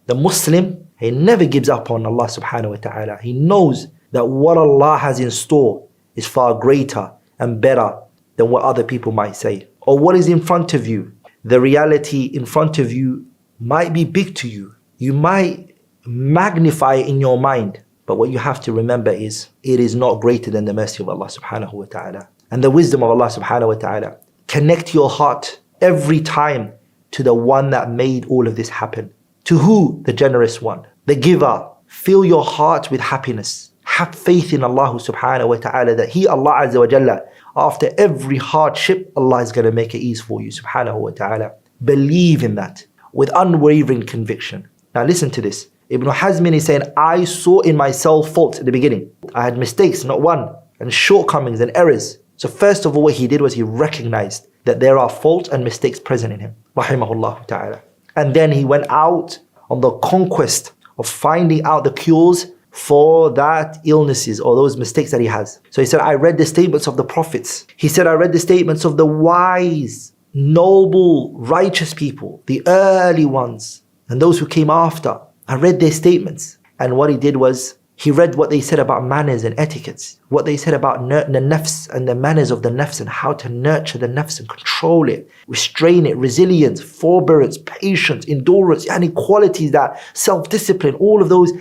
The Muslim, he never gives up on Allah subhanahu wa ta'ala. He knows that what Allah has in store is far greater and better than what other people might say. Or what is in front of you. The reality in front of you might be big to you. You might magnify it in your mind. But what you have to remember is, it is not greater than the mercy of Allah subhanahu wa ta'ala. And the wisdom of Allah subhanahu wa ta'ala. Connect your heart every time to the one that made all of this happen. To who? The generous one, the giver. Fill your heart with happiness. Have faith in Allah subhanahu wa ta'ala that He, Allah Azza wa Jalla, after every hardship, Allah is going to make it ease for you subhanahu wa ta'ala. Believe in that with unwavering conviction. Now listen to this. Ibn Hazm is saying, I saw in myself fault at the beginning. I had mistakes, not one, and shortcomings and errors. So first of all, what he did was he recognized that there are faults and mistakes present in him. Rahimahullah ta'ala. And then he went out on the conquest of finding out the cures for that illnesses or those mistakes that he has. So he said, I read the statements of the prophets. He said, I read the statements of the wise, noble, righteous people, the early ones, and those who came after. I read their statements. And what he did was, he read what they said about manners and etiquettes, what they said about the nafs and the manners of the nafs and how to nurture the nafs and control it, restrain it, resilience, forbearance, patience, endurance, and qualities, that self-discipline, all of those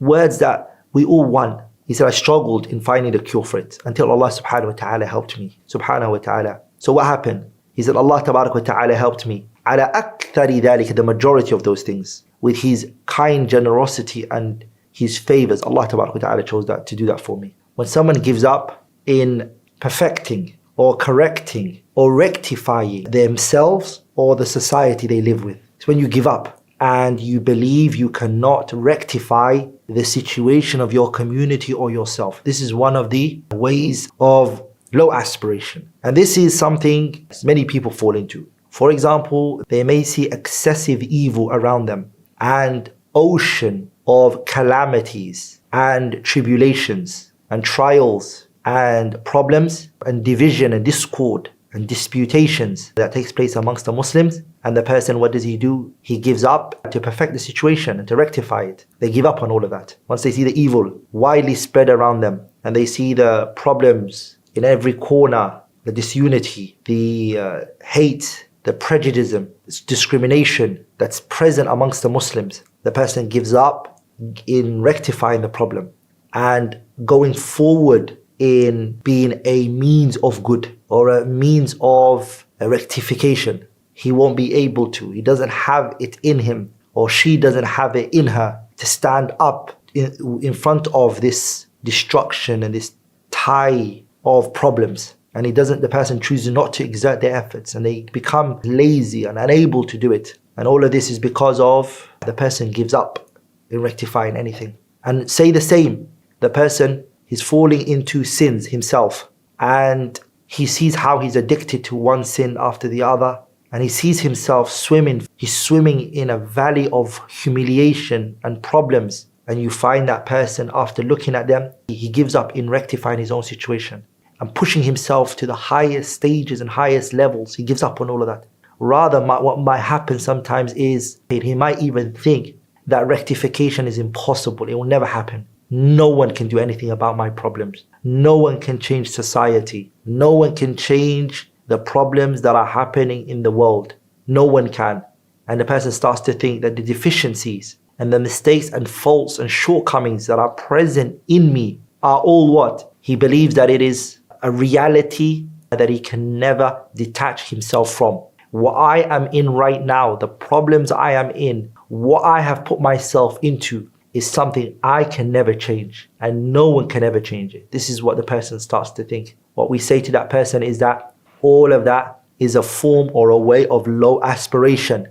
words that we all want. He said, I struggled in finding the cure for it until Allah subhanahu wa ta'ala helped me. Subhanahu wa ta'ala. So what happened? He said, Allah tabarak wa ta'ala helped me. Ala akthari dhalika, the majority of those things, with His kind generosity and His favors. Allah tabarak wa ta'ala chose that to do that for me. When someone gives up in perfecting or correcting or rectifying themselves or the society they live with, it's when you give up and you believe you cannot rectify the situation of your community or yourself. This is one of the ways of low aspiration. And this is something many people fall into. For example, they may see excessive evil around them and ocean of calamities and tribulations and trials and problems and division and discord and disputations that takes place amongst the Muslims. And the person, what does he do? He gives up to perfect the situation and to rectify it. They give up on all of that. Once they see the evil widely spread around them and they see the problems in every corner, the disunity, the hate, the prejudice, discrimination that's present amongst the Muslims, the person gives up in rectifying the problem and going forward in being a means of good or a means of a rectification. He won't be able to. He doesn't have it in him, or she doesn't have it in her to stand up in front of this destruction and this tie of problems. And the person chooses not to exert their efforts and they become lazy and unable to do it. And all of this is because of the person gives up in rectifying anything. And say the same, the person is falling into sins himself and he sees how he's addicted to one sin after the other, and he sees himself swimming. He's swimming in a valley of humiliation and problems, and you find that person, after looking at them, he gives up in rectifying his own situation and pushing himself to the highest stages and highest levels. He gives up on all of that. Rather, what might happen sometimes is he might even think that rectification is impossible. It will never happen. No one can do anything about my problems. No one can change society. No one can change the problems that are happening in the world. No one can. And the person starts to think that the deficiencies and the mistakes and faults and shortcomings that are present in me are all what? He believes that it is a reality that he can never detach himself from. What I am in right now, the problems I am in, what I have put myself into is something I can never change, and no one can ever change it. This is what the person starts to think. What we say to that person is that all of that is a form or a way of low aspiration.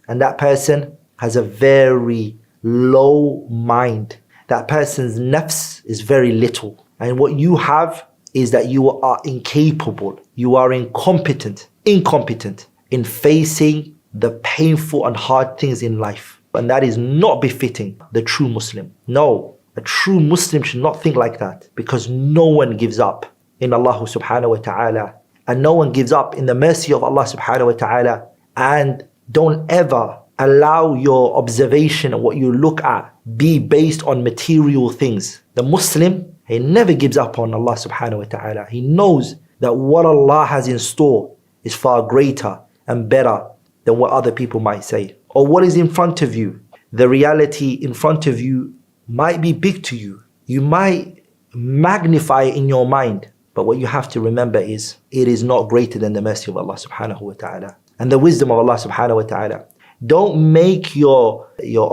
And that person has a very low mind. That person's nafs is very little. And what you have is that you are incapable, you are incompetent in facing the painful and hard things in life. And that is not befitting the true Muslim. No, a true Muslim should not think like that, because no one gives up in Allah subhanahu wa ta'ala, and no one gives up in the mercy of Allah subhanahu wa ta'ala. And don't ever allow your observation and what you look at be based on material things. The Muslim, he never gives up on Allah subhanahu wa ta'ala. He knows that what Allah has in store is far greater and better than what other people might say. Or what is in front of you. The reality in front of you might be big to you. You might magnify it in your mind. But what you have to remember is, it is not greater than the mercy of Allah subhanahu wa ta'ala and the wisdom of Allah subhanahu wa ta'ala. Don't make your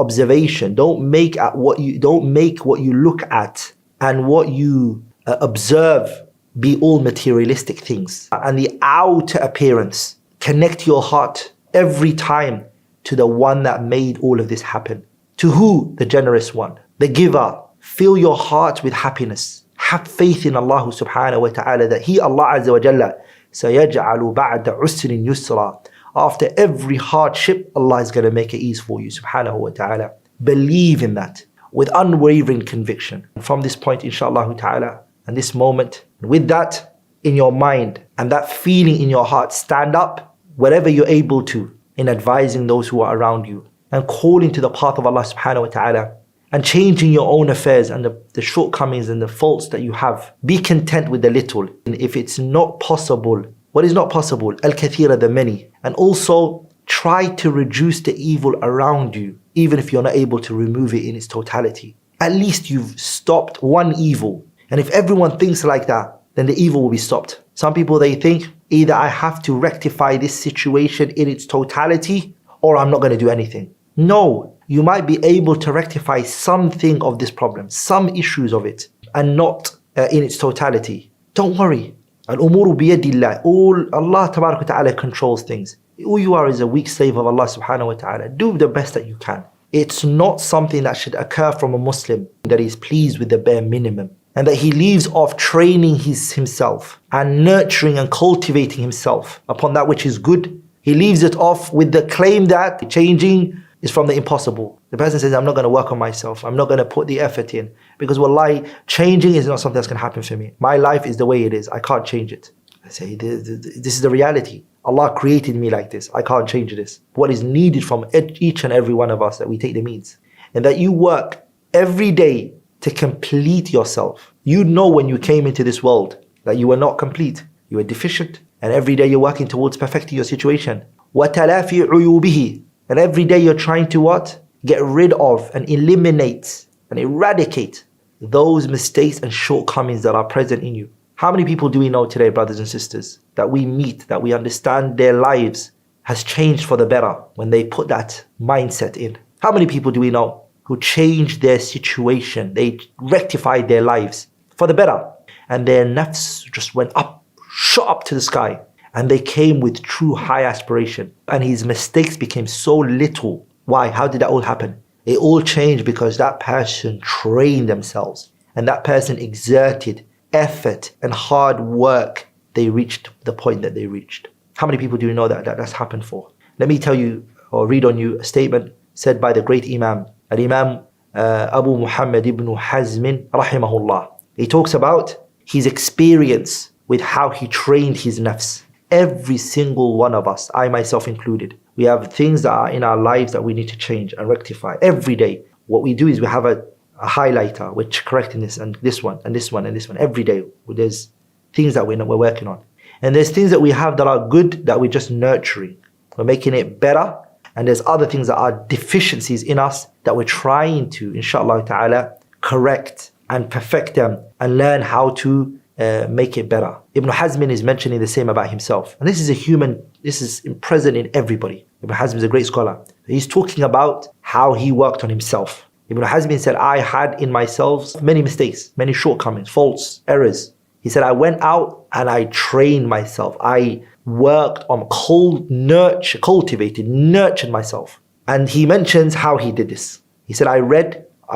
observation, don't make what you look at and what you observe be all materialistic things and the outer appearance. Connect your heart every time to the one that made all of this happen. To who? The generous one, the giver. Fill your heart with happiness. Have faith in Allah subhanahu wa ta'ala that He, Allah Azza wa Jalla, سَيَجْعَلُ بَعْدَ عُسْرٍ يُسْرًا. After every hardship, Allah is going to make it ease for you subhanahu wa ta'ala. Believe in that with unwavering conviction. From this point, inshallah ta'ala, and this moment, with that in your mind and that feeling in your heart, stand up wherever you're able to in advising those who are around you and calling to the path of Allah subhanahu wa ta'ala and changing your own affairs and the shortcomings and the faults that you have. Be content with the little. And if it's not possible, what is not possible? Al-kathira, the many. And also try to reduce the evil around you, even if you're not able to remove it in its totality. At least you've stopped one evil. And if everyone thinks like that, then the evil will be stopped. Some people, they think, either I have to rectify this situation in its totality, or I'm not going to do anything. No, you might be able to rectify something of this problem, some issues of it, and not in its totality. Don't worry. Al-umuru biyadillah. All Allah tabarak wa ta'ala controls things. All you are is a weak slave of Allah subhanahu wa ta'ala. Do the best that you can. It's not something that should occur from a Muslim that is pleased with the bare minimum, and that he leaves off training himself and nurturing and cultivating himself upon that which is good. He leaves it off with the claim that changing is from the impossible. The person says, I'm not going to work on myself. I'm not going to put the effort in. Because wallahi, changing is not something that's going to happen for me. My life is the way it is. I can't change it. I say, this is the reality. Allah created me like this. I can't change this. What is needed from each and every one of us, that we take the means. And that you work every day to complete yourself. You know when you came into this world that you were not complete. You were deficient. And every day you're working towards perfecting your situation. وَتَلَافِي عُيُوبِهِ. And every day you're trying to what? Get rid of and eliminate and eradicate those mistakes and shortcomings that are present in you. How many people do we know today, brothers and sisters, that we meet, that we understand their lives has changed for the better when they put that mindset in? How many people do we know who changed their situation? They rectified their lives for the better, and their nafs just went up, shot up to the sky. And they came with true high aspiration. And his mistakes became so little. Why? How did that all happen? It all changed because that person trained themselves. And that person exerted effort and hard work. They reached the point that they reached. How many people do you know that that's happened for? Let me tell you or read on you a statement said by the great Imam, Al-Imam Abu Muhammad Ibn Hazm rahimahullah. He talks about his experience with how he trained his nafs. Every single one of us, I myself included, we have things that are in our lives that we need to change and rectify every day. What we do is we have a highlighter, we're correcting this and this one and this one and this one. Every day there's things that we're working on. And there's things that we have that are good that we're just nurturing. We're making it better. And there's other things that are deficiencies in us that we're trying to, inshallah ta'ala, correct and perfect them and learn how to make it better. Ibn Hazm is mentioning the same about himself. And this is present in everybody. Ibn Hazm is a great scholar. He's talking about how he worked on himself. Ibn Hazm said, I had in myself many mistakes, many shortcomings, faults, errors. He said, I went out and I trained myself. I worked on nurtured myself. And he mentions how he did this. He said, I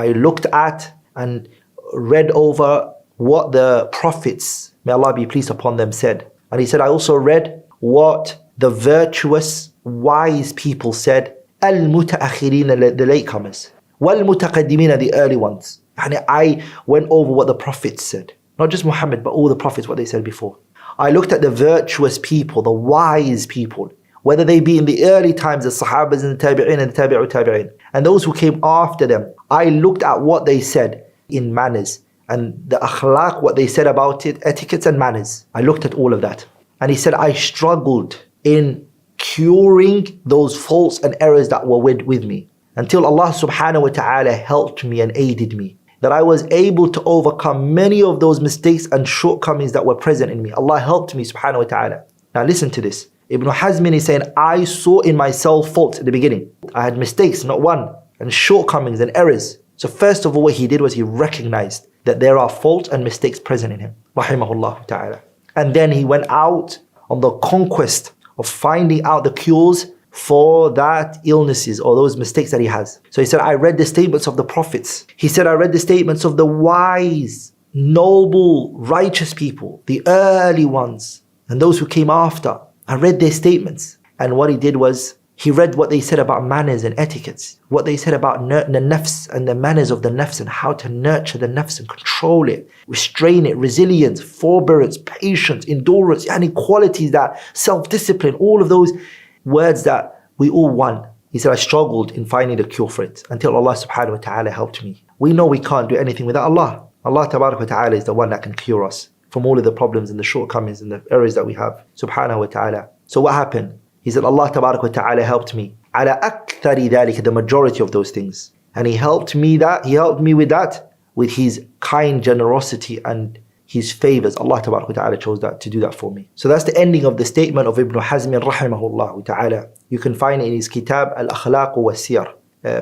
looked at and read over what the prophets, may Allah be pleased upon them, said. And he said, I also read what the virtuous, wise people said, al-muta'akhirin, the latecomers, wal-mutaqaddimin, the early ones. And I went over what the prophets said. Not just Muhammad, but all the prophets, what they said before. I looked at the virtuous people, the wise people, whether they be in the early times, the Sahabas and the Tabi'in and the Tabi'ut Tabi'in, and those who came after them. I looked at what they said in manners and the akhlaq, what they said about it, etiquettes and manners. I looked at all of that. And he said, I struggled in curing those faults and errors that were with me until Allah subhanahu wa ta'ala helped me and aided me, that I was able to overcome many of those mistakes and shortcomings that were present in me. Allah helped me subhanahu wa ta'ala. Now listen to this. Ibn Hazm is saying, I saw in myself faults at the beginning. I had mistakes, not one, and shortcomings and errors. So first of all, what he did was he recognized that there are faults and mistakes present in him, rahimahullah ta'ala. And then he went out on the conquest of finding out the cures for that illnesses or those mistakes that he has. So he said, I read the statements of the prophets. He said, I read the statements of the wise, noble, righteous people, the early ones, and those who came after. I read their statements. And what he did was, he read what they said about manners and etiquettes, what they said about the nafs and the manners of the nafs and how to nurture the nafs and control it, restrain it, resilience, forbearance, patience, endurance, and qualities, that self-discipline, all of those words that we all want. He said, I struggled in finding the cure for it until Allah subhanahu wa ta'ala helped me. We know we can't do anything without Allah. Allah tabarak wa ta'ala is the one that can cure us from all of the problems and the shortcomings and the errors that we have, subhanahu wa ta'ala. So what happened? He said, Allah tabarak wa ta'ala helped me. Ala akthari dhalika, the majority of those things. And He helped me with that, with His kind generosity and His favors. Allah tabarak wa ta'ala chose that to do that for me. So that's the ending of the statement of Ibn Hazm rahimahullah ta'ala. You can find it in his kitab Al-Akhlaq wa Siyar,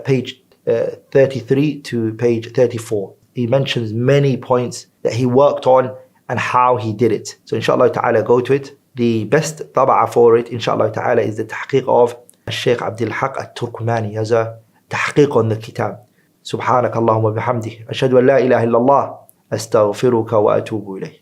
page 33 to page 34. He mentions many points that he worked on and how he did it. So inshallah ta'ala, go to it. The best taba'a for it, inshallah ta'ala, is the tahqiq of Shaykh Abdul Haq al-Turkmani. He has a tahqiq on the kitab. Subhanak Allahumma bihamdih. Ashhadu an la ilaha illallah. Astaghfiruka wa atubu ilayh.